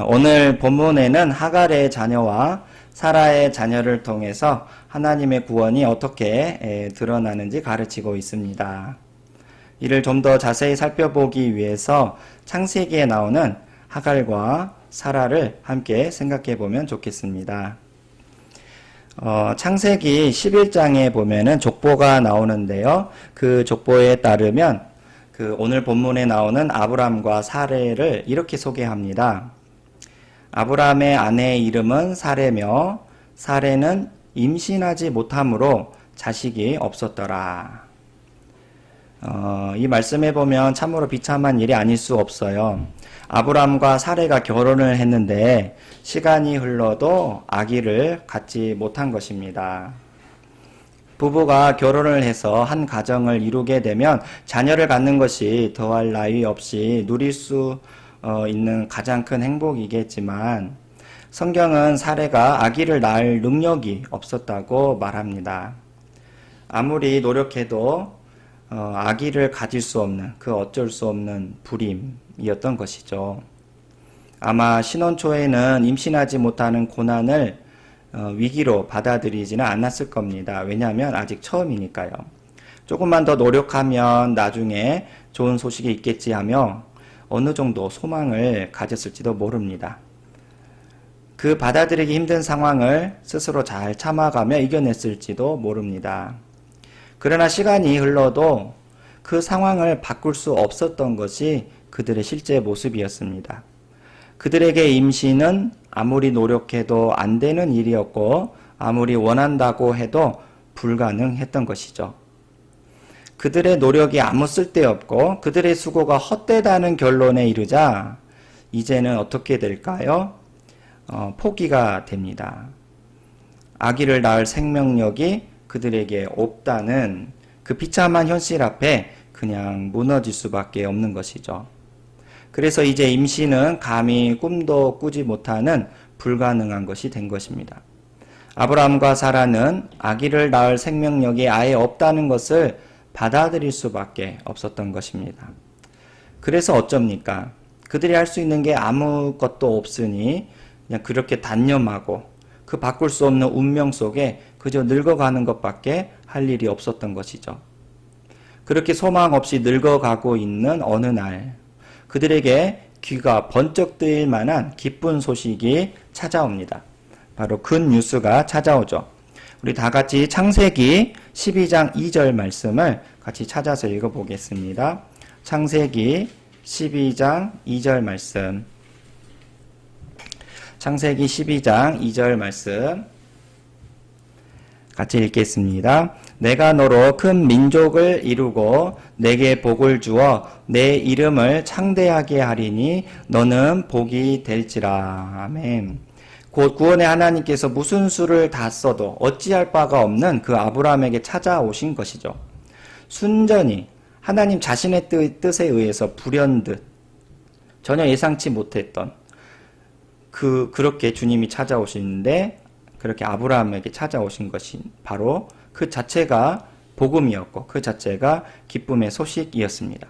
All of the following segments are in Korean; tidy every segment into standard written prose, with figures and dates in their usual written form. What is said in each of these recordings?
오늘 본문에는 하갈의 자녀와 사라의 자녀를 통해서 하나님의 구원이 어떻게 드러나는지 가르치고 있습니다. 이를 좀 더 자세히 살펴보기 위해서 창세기에 나오는 하갈과 사라를 함께 생각해 보면 좋겠습니다. 창세기 11장에 보면은 족보가 나오는데요. 그 족보에 따르면 오늘 본문에 나오는 아브람과 사레를 이렇게 소개합니다. 아브람의 아내의 이름은 사레며 사레는 임신하지 못함으로 자식이 없었더라. 이 말씀에 보면 참으로 비참한 일이 아닐 수 없어요. 아브람과 사레가 결혼을 했는데 시간이 흘러도 아기를 갖지 못한 것입니다. 부부가 결혼을 해서 한 가정을 이루게 되면 자녀를 갖는 것이 더할 나위 없이 누릴 수 있는 가장 큰 행복이겠지만 성경은 사레가 아기를 낳을 능력이 없었다고 말합니다. 아무리 노력해도 아기를 가질 수 없는 그 어쩔 수 없는 불임이었던 것이죠. 아마 신혼 초에는 임신하지 못하는 고난을 위기로 받아들이지는 않았을 겁니다. 왜냐하면 아직 처음이니까요. 조금만 더 노력하면 나중에 좋은 소식이 있겠지 하며 어느 정도 소망을 가졌을지도 모릅니다. 그 받아들이기 힘든 상황을 스스로 잘 참아가며 이겨냈을지도 모릅니다. 그러나 시간이 흘러도 그 상황을 바꿀 수 없었던 것이 그들의 실제 모습이었습니다. 그들에게 임신은 아무리 노력해도 안 되는 일이었고 아무리 원한다고 해도 불가능했던 것이죠. 그들의 노력이 아무 쓸데없고 그들의 수고가 헛되다는 결론에 이르자 이제는 어떻게 될까요? 포기가 됩니다. 아기를 낳을 생명력이 그들에게 없다는 그 비참한 현실 앞에 그냥 무너질 수밖에 없는 것이죠. 그래서 이제 임신은 감히 꿈도 꾸지 못하는 불가능한 것이 된 것입니다. 아브라함과 사라는 아기를 낳을 생명력이 아예 없다는 것을 받아들일 수밖에 없었던 것입니다. 그래서 어쩝니까? 그들이 할 수 있는 게 아무것도 없으니 그냥 그렇게 단념하고 그 바꿀 수 없는 운명 속에 그저 늙어가는 것밖에 할 일이 없었던 것이죠. 그렇게 소망 없이 늙어가고 있는 어느 날 그들에게 귀가 번쩍 뜨일 만한 기쁜 소식이 찾아옵니다. 바로 굿 뉴스가 찾아오죠. 우리 다 같이 창세기 12장 2절 말씀을 같이 찾아서 읽어보겠습니다. 창세기 12장 2절 말씀. 창세기 12장 2절 말씀 같이 읽겠습니다. 내가 너로 큰 민족을 이루고 내게 복을 주어 내 이름을 창대하게 하리니 너는 복이 될지라. 아멘. 곧 구원의 하나님께서 무슨 수를 다 써도 어찌할 바가 없는 그 아브라함에게 찾아오신 것이죠. 순전히 하나님 자신의 뜻에 의해서 불현듯 전혀 예상치 못했던 그렇게 주님이 찾아오시는데 그렇게 아브라함에게 찾아오신 것이 바로 그 자체가 복음이었고 그 자체가 기쁨의 소식이었습니다.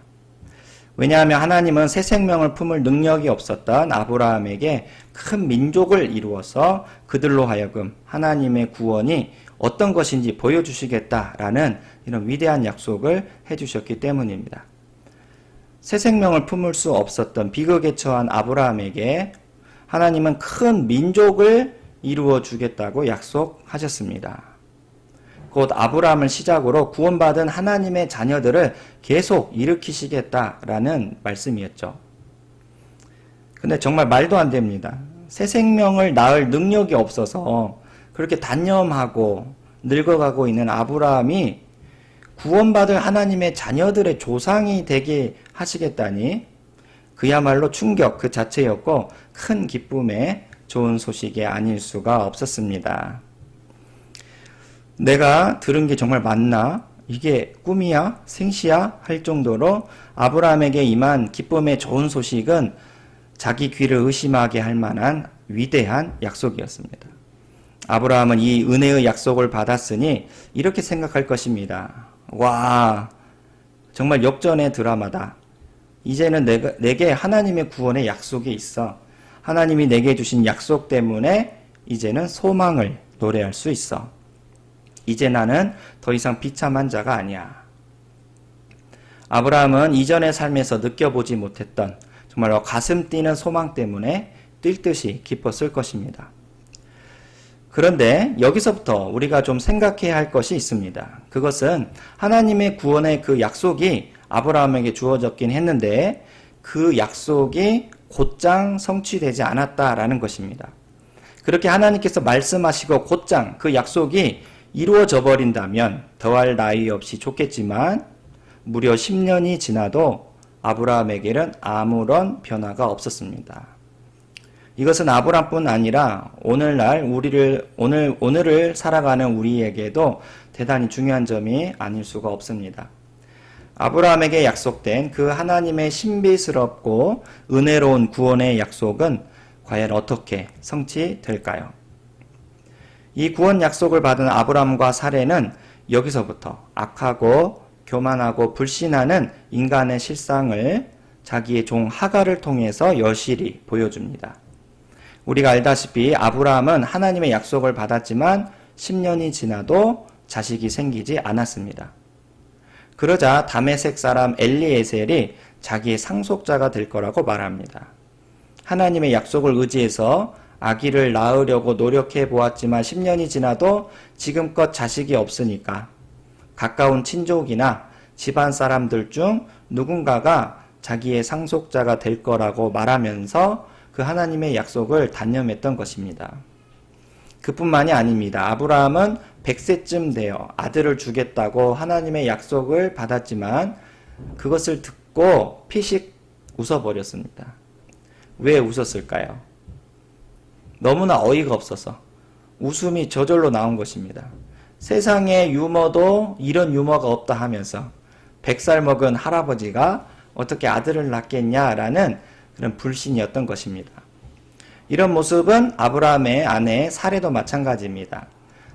왜냐하면 하나님은 새 생명을 품을 능력이 없었던 아브라함에게 큰 민족을 이루어서 그들로 하여금 하나님의 구원이 어떤 것인지 보여주시겠다라는 이런 위대한 약속을 해주셨기 때문입니다. 새 생명을 품을 수 없었던 비극에 처한 아브라함에게 하나님은 큰 민족을 이루어 주겠다고 약속하셨습니다. 곧 아브라함을 시작으로 구원받은 하나님의 자녀들을 계속 일으키시겠다라는 말씀이었죠. 근데 정말 말도 안 됩니다. 새 생명을 낳을 능력이 없어서 그렇게 단념하고 늙어가고 있는 아브라함이 구원받을 하나님의 자녀들의 조상이 되게 하시겠다니 그야말로 충격 그 자체였고 큰 기쁨의 좋은 소식이 아닐 수가 없었습니다. 내가 들은 게 정말 맞나? 이게 꿈이야? 생시야? 할 정도로 아브라함에게 임한 기쁨의 좋은 소식은 자기 귀를 의심하게 할 만한 위대한 약속이었습니다. 아브라함은 이 은혜의 약속을 받았으니 이렇게 생각할 것입니다. 와, 정말 역전의 드라마다. 이제는 내게 하나님의 구원의 약속이 있어. 하나님이 내게 주신 약속 때문에 이제는 소망을 노래할 수 있어. 이제 나는 더 이상 비참한 자가 아니야. 아브라함은 이전의 삶에서 느껴보지 못했던 정말로 가슴 뛰는 소망 때문에 뛸 듯이 기뻤을 것입니다. 그런데 여기서부터 우리가 좀 생각해야 할 것이 있습니다. 그것은 하나님의 구원의 그 약속이 아브라함에게 주어졌긴 했는데 그 약속이 곧장 성취되지 않았다라는 것입니다. 그렇게 하나님께서 말씀하시고 곧장 그 약속이 이루어져 버린다면 더할 나위 없이 좋겠지만 무려 10년이 지나도 아브라함에게는 아무런 변화가 없었습니다. 이것은 아브라함뿐 아니라 오늘날 오늘을 살아가는 우리에게도 대단히 중요한 점이 아닐 수가 없습니다. 아브라함에게 약속된 그 하나님의 신비스럽고 은혜로운 구원의 약속은 과연 어떻게 성취될까요? 이 구원 약속을 받은 아브라함과 사레는 여기서부터 악하고 교만하고 불신하는 인간의 실상을 자기의 종 하갈을 통해서 여실히 보여줍니다. 우리가 알다시피 아브라함은 하나님의 약속을 받았지만 10년이 지나도 자식이 생기지 않았습니다. 그러자 다메섹 사람 엘리에셀이 자기의 상속자가 될 거라고 말합니다. 하나님의 약속을 의지해서 아기를 낳으려고 노력해 보았지만 10년이 지나도 지금껏 자식이 없으니까 가까운 친족이나 집안 사람들 중 누군가가 자기의 상속자가 될 거라고 말하면서 그 하나님의 약속을 단념했던 것입니다. 그뿐만이 아닙니다. 아브라함은 100세쯤 되어 아들을 주겠다고 하나님의 약속을 받았지만 그것을 듣고 피식 웃어버렸습니다. 왜 웃었을까요? 너무나 어이가 없어서 웃음이 저절로 나온 것입니다. 세상에 유머도 이런 유머가 없다 하면서 100살 먹은 할아버지가 어떻게 아들을 낳겠냐라는 그런 불신이었던 것입니다. 이런 모습은 아브라함의 아내 사레도 마찬가지입니다.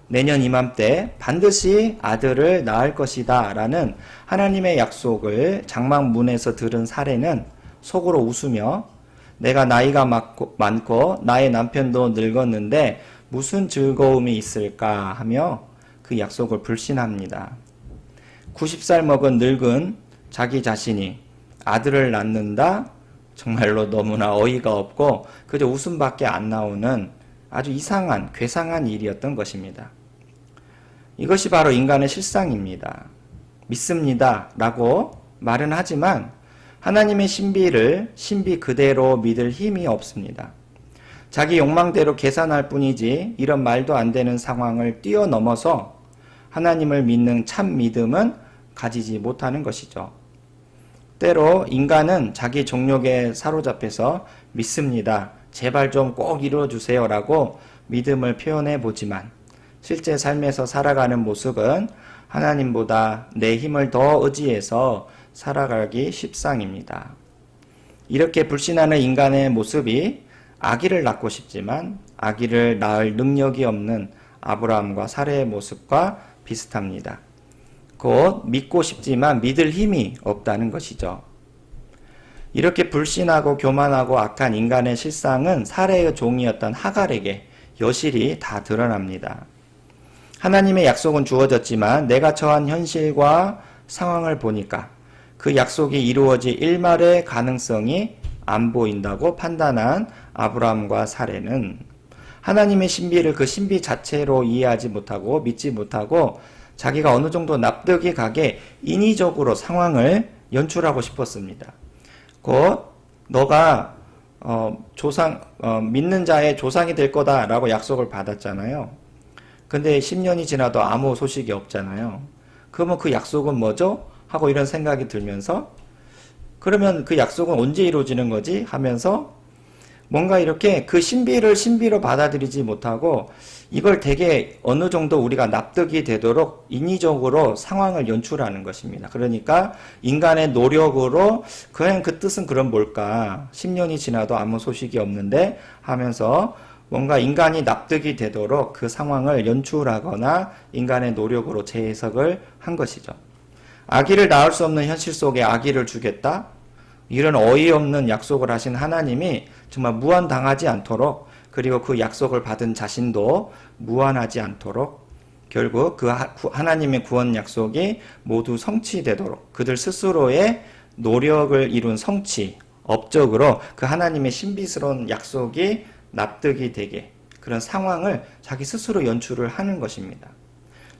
내년 이맘때 반드시 아들을 낳을 것이다 라는 하나님의 약속을 장막문에서 들은 사레는 속으로 웃으며 내가 나이가 많고 나의 남편도 늙었는데 무슨 즐거움이 있을까 하며 그 약속을 불신합니다. 90살 먹은 늙은 자기 자신이 아들을 낳는다? 정말로 너무나 어이가 없고 그저 웃음밖에 안 나오는 아주 이상한 괴상한 일이었던 것입니다. 이것이 바로 인간의 실상입니다. 믿습니다 라고 말은 하지만 하나님의 신비를 신비 그대로 믿을 힘이 없습니다. 자기 욕망대로 계산할 뿐이지 이런 말도 안 되는 상황을 뛰어넘어서 하나님을 믿는 참 믿음은 가지지 못하는 것이죠. 때로 인간은 자기 정욕에 사로잡혀서 믿습니다. 제발 좀 꼭 이루어주세요 라고 믿음을 표현해 보지만 실제 삶에서 살아가는 모습은 하나님보다 내 힘을 더 의지해서 살아가기 십상입니다. 이렇게 불신하는 인간의 모습이 아기를 낳고 싶지만 아기를 낳을 능력이 없는 아브라함과 사레의 모습과 비슷합니다. 곧 믿고 싶지만 믿을 힘이 없다는 것이죠. 이렇게 불신하고 교만하고 악한 인간의 실상은 사레의 종이었던 하갈에게 여실히 다 드러납니다. 하나님의 약속은 주어졌지만 내가 처한 현실과 상황을 보니까 그 약속이 이루어질 일말의 가능성이 안 보인다고 판단한 아브라함과 사레는 하나님의 신비를 그 신비 자체로 이해하지 못하고 믿지 못하고 자기가 어느 정도 납득이 가게 인위적으로 상황을 연출하고 싶었습니다. 곧 너가 믿는 자의 조상이 될 거다라고 약속을 받았잖아요. 근데 10년이 지나도 아무 소식이 없잖아요. 그러면 그 약속은 뭐죠? 하고 이런 생각이 들면서 그러면 그 약속은 언제 이루어지는 거지? 하면서 뭔가 이렇게 그 신비를 신비로 받아들이지 못하고 이걸 되게 어느 정도 우리가 납득이 되도록 인위적으로 상황을 연출하는 것입니다. 그러니까 인간의 노력으로 그냥 그 뜻은 그럼 뭘까? 10년이 지나도 아무 소식이 없는데 하면서 뭔가 인간이 납득이 되도록 그 상황을 연출하거나 인간의 노력으로 재해석을 한 것이죠. 아기를 낳을 수 없는 현실 속에 아기를 주겠다? 이런 어이없는 약속을 하신 하나님이 정말 무한당하지 않도록, 그리고 그 약속을 받은 자신도 무한하지 않도록, 결국 그 하나님의 구원 약속이 모두 성취되도록 그들 스스로의 노력을 이룬 성취, 업적으로 그 하나님의 신비스러운 약속이 납득이 되게 그런 상황을 자기 스스로 연출을 하는 것입니다.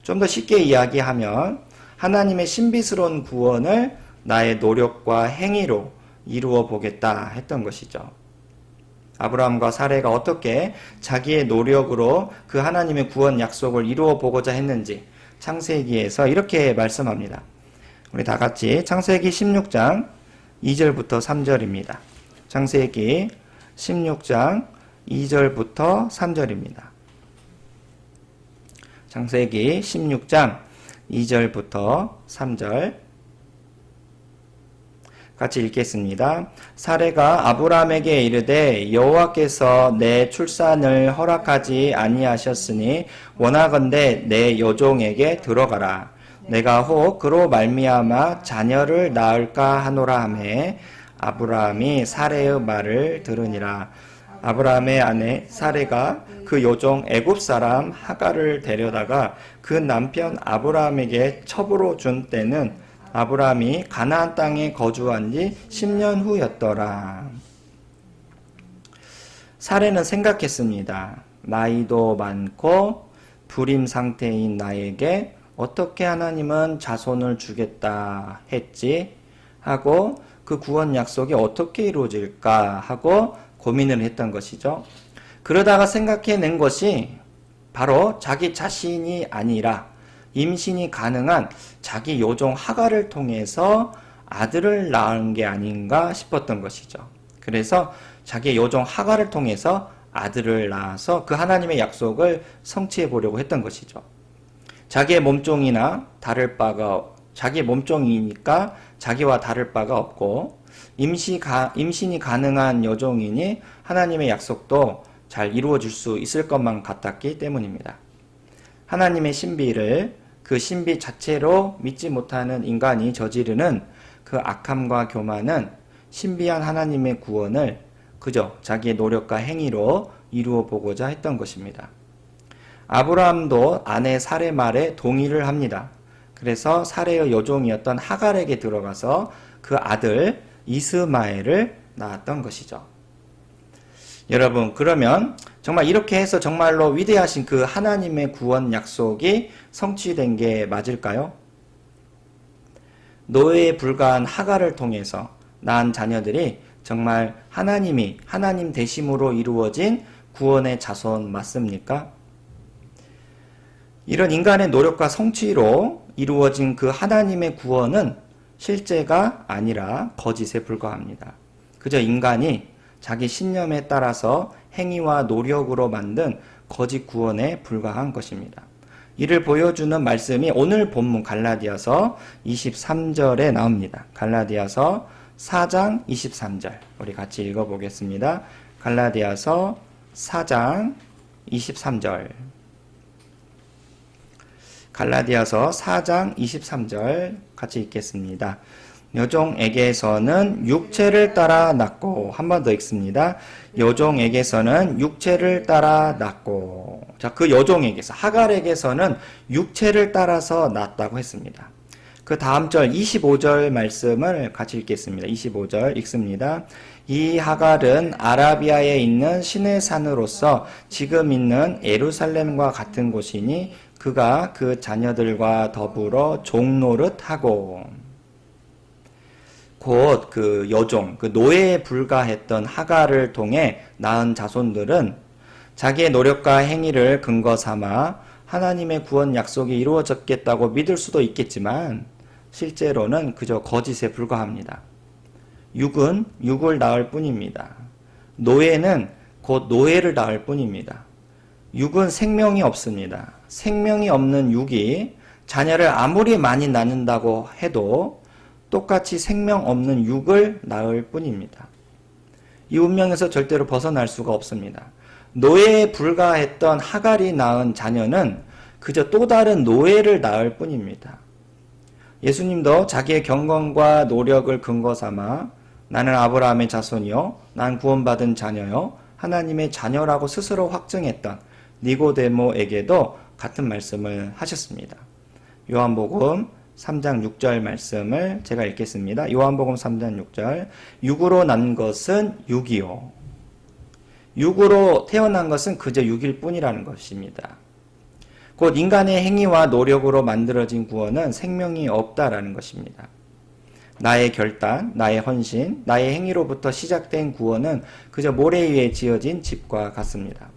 좀 더 쉽게 이야기하면 하나님의 신비스러운 구원을 나의 노력과 행위로 이루어 보겠다 했던 것이죠. 아브라함과 사레가 어떻게 자기의 노력으로 그 하나님의 구원 약속을 이루어 보고자 했는지 창세기에서 이렇게 말씀합니다. 우리 다 같이 창세기 16장 2절부터 3절입니다. 창세기 16장 2절부터 3절입니다. 창세기 16장 2절부터 3절 같이 읽겠습니다. 사레가 아브라함에게 이르되 여호와께서 내 출산을 허락하지 아니하셨으니 원하건대 내 여종에게 들어가라. 내가 혹 그로 말미암아 자녀를 낳을까 하노라 하매 아브라함이 사레의 말을 들으니라. 아브라함의 아내 사레가 그 여종 애굽 사람 하갈을 데려다가 그 남편 아브라함에게 첩으로 준 때는 아브라함이 가나안 땅에 거주한 지 10년 후였더라. 사레는 생각했습니다. 나이도 많고 불임 상태인 나에게 어떻게 하나님은 자손을 주겠다 했지 하고 그 구원 약속이 어떻게 이루어질까 하고 고민을 했던 것이죠. 그러다가 생각해낸 것이 바로 자기 자신이 아니라 임신이 가능한 자기 여종 하갈을 통해서 아들을 낳은 게 아닌가 싶었던 것이죠. 그래서 자기 여종 하갈을 통해서 아들을 낳아서 그 하나님의 약속을 성취해 보려고 했던 것이죠. 자기의 몸종이나 다를 바가, 자기 몸종이니까 자기와 다를 바가 없고 임신이 가능한 여종이니 하나님의 약속도 잘 이루어질 수 있을 것만 같았기 때문입니다. 하나님의 신비를 그 신비 자체로 믿지 못하는 인간이 저지르는 그 악함과 교만은 신비한 하나님의 구원을 그저 자기의 노력과 행위로 이루어 보고자 했던 것입니다. 아브라함도 아내 사레 말에 동의를 합니다. 그래서 사레의 여종이었던 하갈에게 들어가서 그 아들 이스마엘을 낳았던 것이죠. 여러분, 그러면 정말 이렇게 해서 정말로 위대하신 그 하나님의 구원 약속이 성취된 게 맞을까요? 노예에 불과한 하갈을 통해서 낳은 자녀들이 정말 하나님 되심으로 이루어진 구원의 자손 맞습니까? 이런 인간의 노력과 성취로 이루어진 그 하나님의 구원은 실제가 아니라 거짓에 불과합니다. 그저 인간이 자기 신념에 따라서 행위와 노력으로 만든 거짓 구원에 불과한 것입니다. 이를 보여주는 말씀이 오늘 본문 갈라디아서 23절에 나옵니다. 갈라디아서 4장 23절 우리 같이 읽어보겠습니다. 갈라디아서 4장 23절 갈라디아서 4장 23절 같이 읽겠습니다. 여종에게서는 육체를 따라 낳고, 한 번 더 읽습니다. 여종에게서는 육체를 따라 낳고, 자, 그 여종에게서, 하갈에게서는 육체를 따라서 낳았다고 했습니다. 그 다음 절 25절 말씀을 같이 읽겠습니다. 25절 읽습니다. 이 하갈은 아라비아에 있는 신의 산으로서 지금 있는 예루살렘과 같은 곳이니 그가 그 자녀들과 더불어 종노릇하고, 곧 그 여종, 그 노예에 불과했던 하갈을 통해 낳은 자손들은 자기의 노력과 행위를 근거 삼아 하나님의 구원 약속이 이루어졌겠다고 믿을 수도 있겠지만 실제로는 그저 거짓에 불과합니다. 육은 육을 낳을 뿐입니다. 노예는 곧 노예를 낳을 뿐입니다. 육은 생명이 없습니다. 생명이 없는 육이 자녀를 아무리 많이 낳는다고 해도 똑같이 생명 없는 육을 낳을 뿐입니다. 이 운명에서 절대로 벗어날 수가 없습니다. 노예에 불과했던 하갈이 낳은 자녀는 그저 또 다른 노예를 낳을 뿐입니다. 예수님도 자기의 경건과 노력을 근거 삼아 나는 아브라함의 자손이요 난 구원받은 자녀요. 하나님의 자녀라고 스스로 확증했던 니고데모에게도 같은 말씀을 하셨습니다. 요한복음 3장 6절 말씀을 제가 읽겠습니다. 요한복음 3장 6절. 육으로 난 것은 육이요. 육으로 태어난 것은 그저 육일 뿐이라는 것입니다. 곧 인간의 행위와 노력으로 만들어진 구원은 생명이 없다라는 것입니다. 나의 결단, 나의 헌신, 나의 행위로부터 시작된 구원은 그저 모래 위에 지어진 집과 같습니다.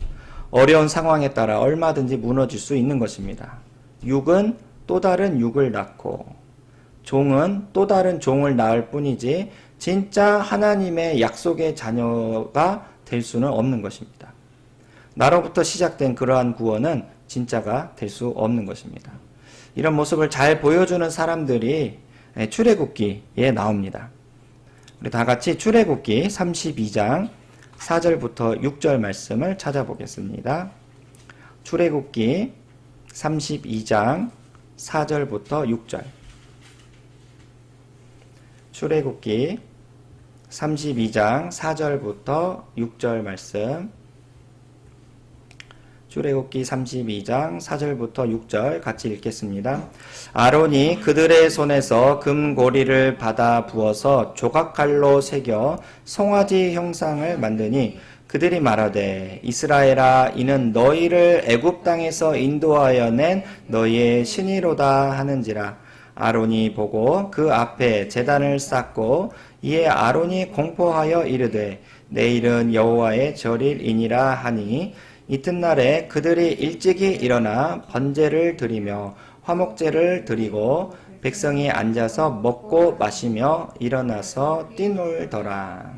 어려운 상황에 따라 얼마든지 무너질 수 있는 것입니다. 육은 또 다른 육을 낳고 종은 또 다른 종을 낳을 뿐이지 진짜 하나님의 약속의 자녀가 될 수는 없는 것입니다. 나로부터 시작된 그러한 구원은 진짜가 될 수 없는 것입니다. 이런 모습을 잘 보여주는 사람들이 출애굽기에 나옵니다. 우리 다 같이 출애굽기 32장 4절부터 6절 말씀을 찾아보겠습니다. 출애굽기 32장 4절부터 6절. 출애굽기 32장 4절부터 6절 말씀. 출애굽기 32장 4절부터 6절 같이 읽겠습니다. 아론이 그들의 손에서 금고리를 받아 부어서 조각칼로 새겨 송아지 형상을 만드니 그들이 말하되 이스라엘아 이는 너희를 애굽 땅에서 인도하여 낸 너희의 신이로다 하는지라. 아론이 보고 그 앞에 제단을 쌓고 이에 아론이 공포하여 이르되 내일은 여호와의 절일이니라 하니 이튿날에 그들이 일찍이 일어나 번제를 드리며 화목제를 드리고 백성이 앉아서 먹고 마시며 일어나서 뛰놀더라.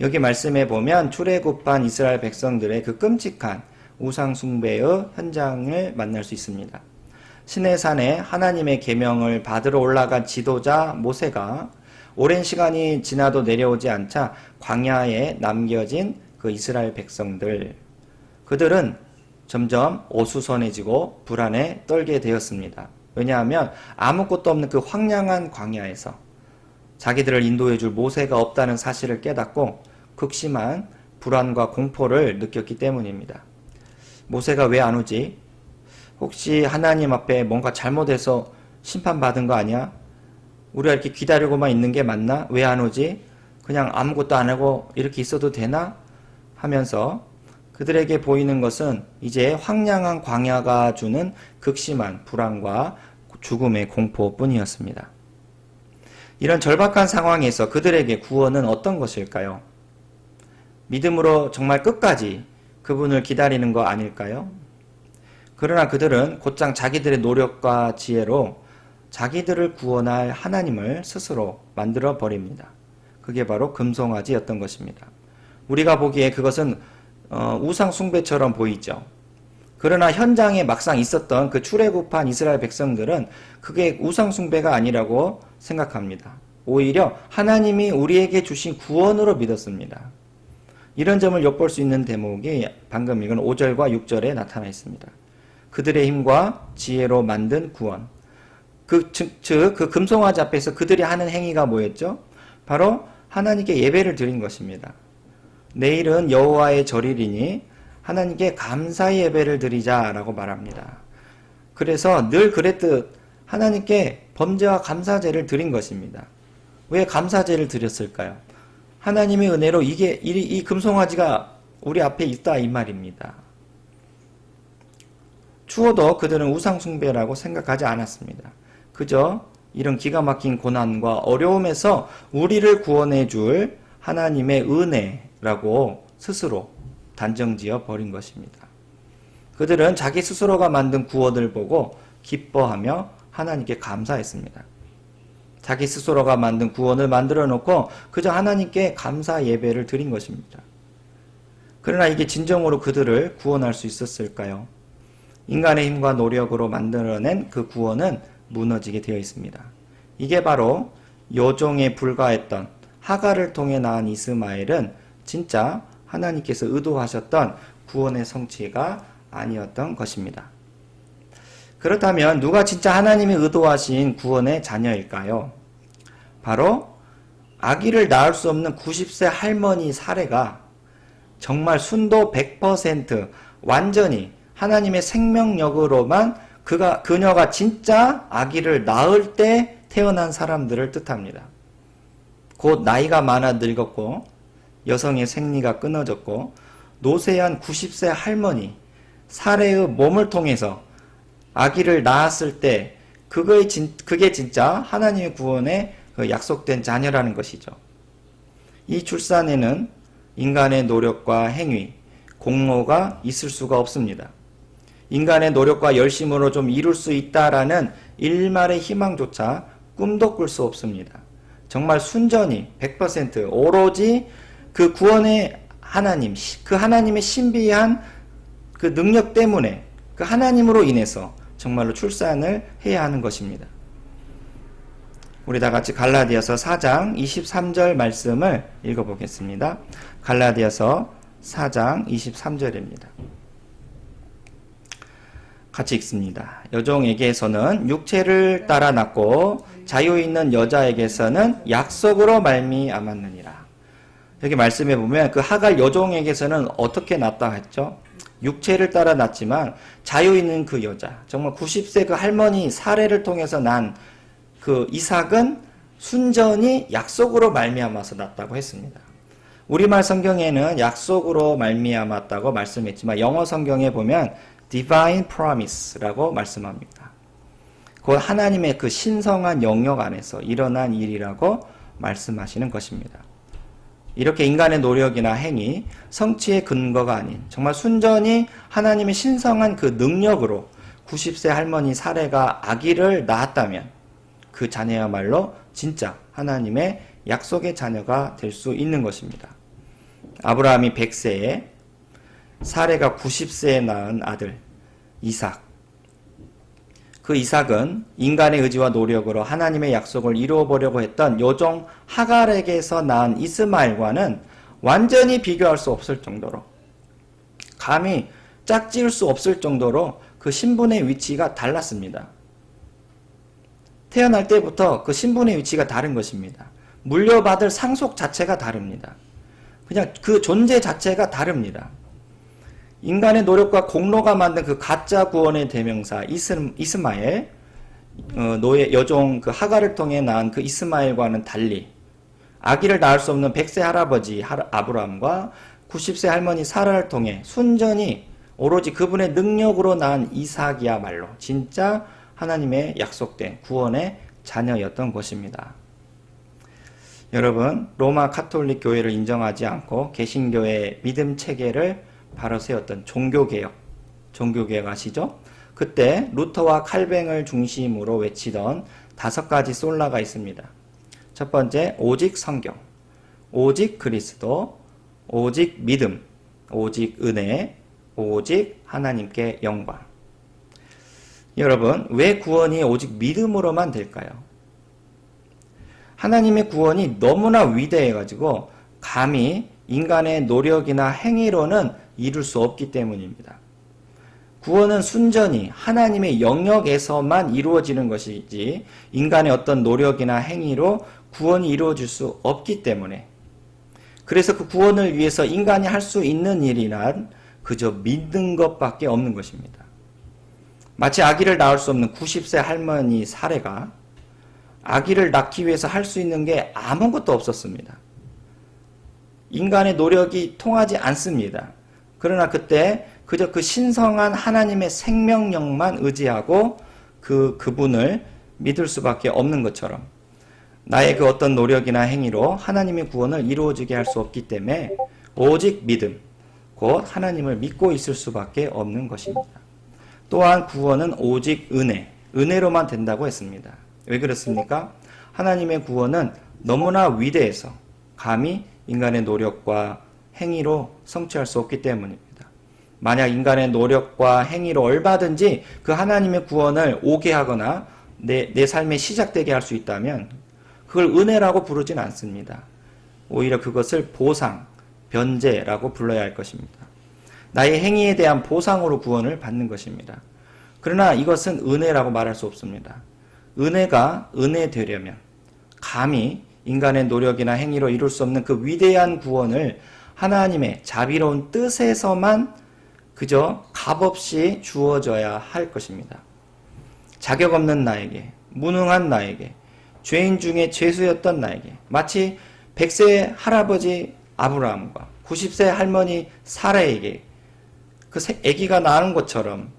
여기 말씀에 보면 출애굽한 이스라엘 백성들의 그 끔찍한 우상 숭배의 현장을 만날 수 있습니다. 시내산에 하나님의 계명을 받으러 올라간 지도자 모세가 오랜 시간이 지나도 내려오지 않자 광야에 남겨진 그 이스라엘 백성들, 그들은 점점 어수선해지고 불안에 떨게 되었습니다. 왜냐하면 아무것도 없는 그 황량한 광야에서 자기들을 인도해 줄 모세가 없다는 사실을 깨닫고 극심한 불안과 공포를 느꼈기 때문입니다. 모세가 왜 안 오지? 혹시 하나님 앞에 뭔가 잘못해서 심판받은 거 아니야? 우리가 이렇게 기다리고만 있는 게 맞나? 왜 안 오지? 그냥 아무것도 안 하고 이렇게 있어도 되나? 하면서 그들에게 보이는 것은 이제 황량한 광야가 주는 극심한 불안과 죽음의 공포뿐이었습니다. 이런 절박한 상황에서 그들에게 구원은 어떤 것일까요? 믿음으로 정말 끝까지 그분을 기다리는 거 아닐까요? 그러나 그들은 곧장 자기들의 노력과 지혜로 자기들을 구원할 하나님을 스스로 만들어 버립니다. 그게 바로 금송아지였던 것입니다. 우리가 보기에 그것은 우상 숭배처럼 보이죠. 그러나 현장에 막상 있었던 그 출애굽한 이스라엘 백성들은 그게 우상 숭배가 아니라고 생각합니다. 오히려 하나님이 우리에게 주신 구원으로 믿었습니다. 이런 점을 엿볼 수 있는 대목이 방금 읽은 5절과 6절에 나타나 있습니다. 그들의 힘과 지혜로 만든 구원. 그 금송아지 앞에서 그들이 하는 행위가 뭐였죠? 바로 하나님께 예배를 드린 것입니다. 내일은 여호와의 절일이니 하나님께 감사의 예배를 드리자라고 말합니다. 그래서 늘 그랬듯 하나님께 범죄와 감사제를 드린 것입니다. 왜 감사제를 드렸을까요? 하나님의 은혜로 이 금송아지가 우리 앞에 있다 이 말입니다. 추워도 그들은 우상숭배라고 생각하지 않았습니다. 그저 이런 기가 막힌 고난과 어려움에서 우리를 구원해 줄 하나님의 은혜라고 스스로 단정지어 버린 것입니다. 그들은 자기 스스로가 만든 구원을 보고 기뻐하며 하나님께 감사했습니다. 자기 스스로가 만든 구원을 만들어 놓고 그저 하나님께 감사 예배를 드린 것입니다. 그러나 이게 진정으로 그들을 구원할 수 있었을까요? 인간의 힘과 노력으로 만들어낸 그 구원은 무너지게 되어 있습니다. 이게 바로 여종에 불과했던 하갈을 통해 낳은 이스마엘은 진짜 하나님께서 의도하셨던 구원의 성취가 아니었던 것입니다. 그렇다면 누가 진짜 하나님이 의도하신 구원의 자녀일까요? 바로 아기를 낳을 수 없는 90세 할머니 사례가 정말 순도 100% 완전히 하나님의 생명력으로만 그녀가 진짜 아기를 낳을 때 태어난 사람들을 뜻합니다. 곧 나이가 많아 늙었고 여성의 생리가 끊어졌고 노쇠한 90세 할머니 사례의 몸을 통해서 아기를 낳았을 때 그게 진짜 하나님의 구원에 약속된 자녀라는 것이죠. 이 출산에는 인간의 노력과 행위, 공로가 있을 수가 없습니다. 인간의 노력과 열심으로 좀 이룰 수 있다라는 일말의 희망조차 꿈도 꿀 수 없습니다. 정말 순전히 100% 오로지 그 구원의 하나님, 그 하나님의 신비한 그 능력 때문에 그 하나님으로 인해서 정말로 출산을 해야 하는 것입니다. 우리 다 같이 갈라디아서 4장 23절 말씀을 읽어보겠습니다. 갈라디아서 4장 23절입니다. 같이 읽습니다. 여종에게서는 육체를 따라 낳고 자유 있는 여자에게서는 약속으로 말미암았느니라. 여기 말씀해 보면 그 하갈 여종에게서는 어떻게 낳았다 했죠? 육체를 따라 낳았지만 자유 있는 그 여자, 정말 90세 그 할머니 사례를 통해서 난 그 이삭은 순전히 약속으로 말미암아서 낳았다고 했습니다. 우리말 성경에는 약속으로 말미암았다고 말씀했지만 영어 성경에 보면 divine promise라고 말씀합니다. 곧 하나님의 그 신성한 영역 안에서 일어난 일이라고 말씀하시는 것입니다. 이렇게 인간의 노력이나 행위, 성취의 근거가 아닌 정말 순전히 하나님의 신성한 그 능력으로 90세 할머니 사례가 아기를 낳았다면 그 자녀야말로 진짜 하나님의 약속의 자녀가 될 수 있는 것입니다. 아브라함이 100세에 사례가 90세에 낳은 아들 이삭. 그 이삭은 인간의 의지와 노력으로 하나님의 약속을 이루어 보려고 했던 여종 하갈에게서 낳은 이스마엘과는 완전히 비교할 수 없을 정도로, 감히 짝지을 수 없을 정도로 그 신분의 위치가 달랐습니다. 태어날 때부터 그 신분의 위치가 다른 것입니다. 물려받을 상속 자체가 다릅니다. 그냥 그 존재 자체가 다릅니다. 인간의 노력과 공로가 만든 그 가짜 구원의 대명사 이스마엘, 여종 그 하갈을 통해 낳은 그 이스마엘과는 달리 아기를 낳을 수 없는 100세 할아버지 아브라함과 90세 할머니 사라를 통해 순전히 오로지 그분의 능력으로 낳은 이삭이야말로 진짜 하나님의 약속된 구원의 자녀였던 것입니다. 여러분, 로마 카톨릭 교회를 인정하지 않고 개신교의 믿음 체계를 바로 세웠던 종교개혁 아시죠? 그때 루터와 칼뱅을 중심으로 외치던 5가지 솔라가 있습니다. 첫 번째, 오직 성경, 오직 그리스도, 오직 믿음, 오직 은혜, 오직 하나님께 영광. 여러분, 왜 구원이 오직 믿음으로만 될까요? 하나님의 구원이 너무나 위대해가지고 감히 인간의 노력이나 행위로는 이룰 수 없기 때문입니다. 구원은 순전히 하나님의 영역에서만 이루어지는 것이지 인간의 어떤 노력이나 행위로 구원이 이루어질 수 없기 때문에, 그래서 그 구원을 위해서 인간이 할 수 있는 일이란 그저 믿는 것밖에 없는 것입니다. 마치 아기를 낳을 수 없는 90세 할머니 사례가 아기를 낳기 위해서 할 수 있는 게 아무것도 없었습니다. 인간의 노력이 통하지 않습니다. 그러나 그때 그저 그 신성한 하나님의 생명력만 의지하고 그분을 믿을 수밖에 없는 것처럼 나의 그 어떤 노력이나 행위로 하나님의 구원을 이루어지게 할 수 없기 때문에 오직 믿음, 곧 하나님을 믿고 있을 수밖에 없는 것입니다. 또한 구원은 오직 은혜로만 된다고 했습니다. 왜 그렇습니까? 하나님의 구원은 너무나 위대해서 감히 인간의 노력과 행위로 성취할 수 없기 때문입니다. 만약 인간의 노력과 행위로 얼마든지 그 하나님의 구원을 오게 하거나 내 삶에 시작되게 할 수 있다면 그걸 은혜라고 부르진 않습니다. 오히려 그것을 보상, 변제라고 불러야 할 것입니다. 나의 행위에 대한 보상으로 구원을 받는 것입니다. 그러나 이것은 은혜라고 말할 수 없습니다. 은혜가 은혜 되려면 감히 인간의 노력이나 행위로 이룰 수 없는 그 위대한 구원을 하나님의 자비로운 뜻에서만 그저 값없이 주어져야 할 것입니다. 자격 없는 나에게, 무능한 나에게, 죄인 중에 죄수였던 나에게, 마치 100세 할아버지 아브라함과 90세 할머니 사라에게 그 아기가 낳은 것처럼,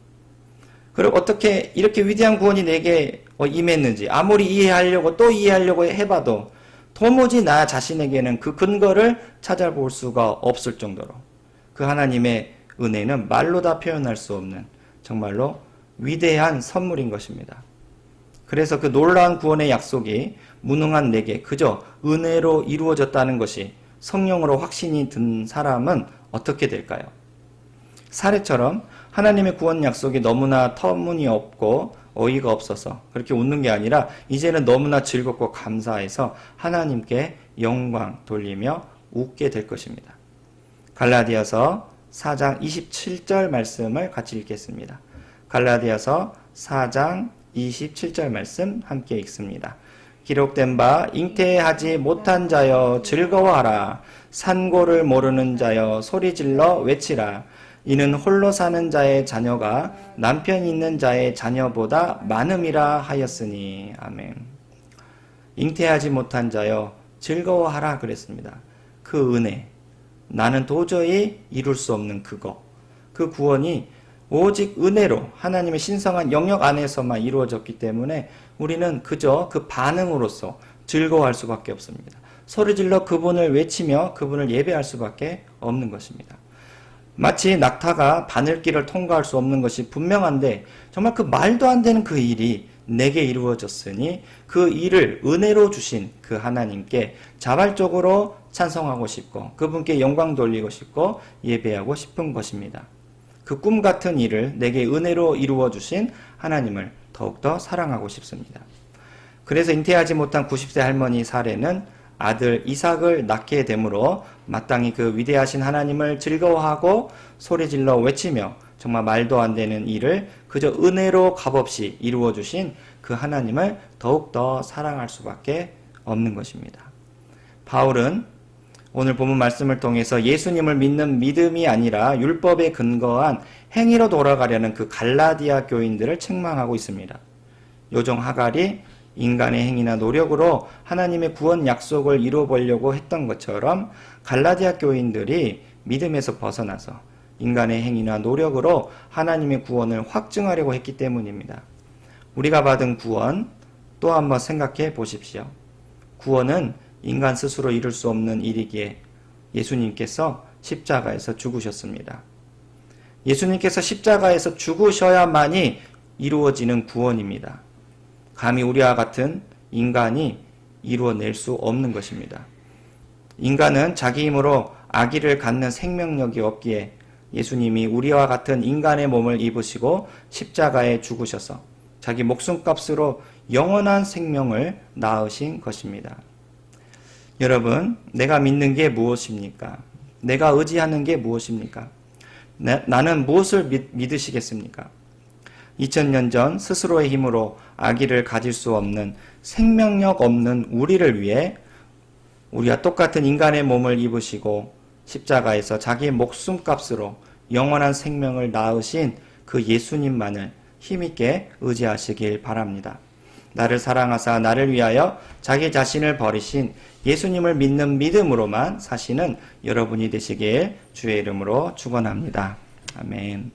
그리고 어떻게 이렇게 위대한 구원이 내게 임했는지 아무리 이해하려고 또 이해하려고 해봐도 도무지 나 자신에게는 그 근거를 찾아볼 수가 없을 정도로 그 하나님의 은혜는 말로 다 표현할 수 없는 정말로 위대한 선물인 것입니다. 그래서 그 놀라운 구원의 약속이 무능한 내게 그저 은혜로 이루어졌다는 것이 성령으로 확신이 든 사람은 어떻게 될까요? 사례처럼 하나님의 구원 약속이 너무나 터무니없고 어이가 없어서 그렇게 웃는 게 아니라 이제는 너무나 즐겁고 감사해서 하나님께 영광 돌리며 웃게 될 것입니다. 갈라디아서 4장 27절 말씀을 같이 읽겠습니다. 갈라디아서 4장 27절 말씀 함께 읽습니다. 기록된 바 잉태하지 못한 자여 즐거워하라. 산고를 모르는 자여 소리질러 외치라. 이는 홀로 사는 자의 자녀가 남편 있는 자의 자녀보다 많음이라 하였으니. 아멘. 잉태하지 못한 자여 즐거워하라 그랬습니다. 그 은혜, 나는 도저히 이룰 수 없는 그거, 그 구원이 오직 은혜로 하나님의 신성한 영역 안에서만 이루어졌기 때문에 우리는 그저 그 반응으로서 즐거워할 수밖에 없습니다. 소리질러 그분을 외치며 그분을 예배할 수밖에 없는 것입니다. 마치 낙타가 바늘길을 통과할 수 없는 것이 분명한데 정말 그 말도 안 되는 그 일이 내게 이루어졌으니 그 일을 은혜로 주신 그 하나님께 자발적으로 찬송하고 싶고 그분께 영광 돌리고 싶고 예배하고 싶은 것입니다. 그 꿈 같은 일을 내게 은혜로 이루어 주신 하나님을 더욱더 사랑하고 싶습니다. 그래서 잉태하지 못한 90세 할머니 사례는 아들 이삭을 낳게 되므로 마땅히 그 위대하신 하나님을 즐거워하고 소리질러 외치며 정말 말도 안 되는 일을 그저 은혜로 값없이 이루어 주신 그 하나님을 더욱더 사랑할 수밖에 없는 것입니다. 바울은 오늘 본문 말씀을 통해서 예수님을 믿는 믿음이 아니라 율법에 근거한 행위로 돌아가려는 그 갈라디아 교인들을 책망하고 있습니다. 요정 하갈이 인간의 행위나 노력으로 하나님의 구원 약속을 이루어보려고 했던 것처럼 갈라디아 교인들이 믿음에서 벗어나서 인간의 행위나 노력으로 하나님의 구원을 확증하려고 했기 때문입니다. 우리가 받은 구원 또 한번 생각해 보십시오. 구원은 인간 스스로 이룰 수 없는 일이기에 예수님께서 십자가에서 죽으셨습니다. 예수님께서 십자가에서 죽으셔야만이 이루어지는 구원입니다. 감히 우리와 같은 인간이 이루어낼 수 없는 것입니다. 인간은 자기 힘으로 아기를 갖는 생명력이 없기에 예수님이 우리와 같은 인간의 몸을 입으시고 십자가에 죽으셔서 자기 목숨값으로 영원한 생명을 낳으신 것입니다. 여러분, 내가 믿는 게 무엇입니까? 내가 의지하는 게 무엇입니까? 나는 무엇을 믿으시겠습니까? 2000년 전 스스로의 힘으로 아기를 가질 수 없는 생명력 없는 우리를 위해 우리와 똑같은 인간의 몸을 입으시고 십자가에서 자기의 목숨값으로 영원한 생명을 낳으신 그 예수님만을 힘있게 의지하시길 바랍니다. 나를 사랑하사 나를 위하여 자기 자신을 버리신 예수님을 믿는 믿음으로만 사시는 여러분이 되시길 주의 이름으로 축원합니다. 아멘.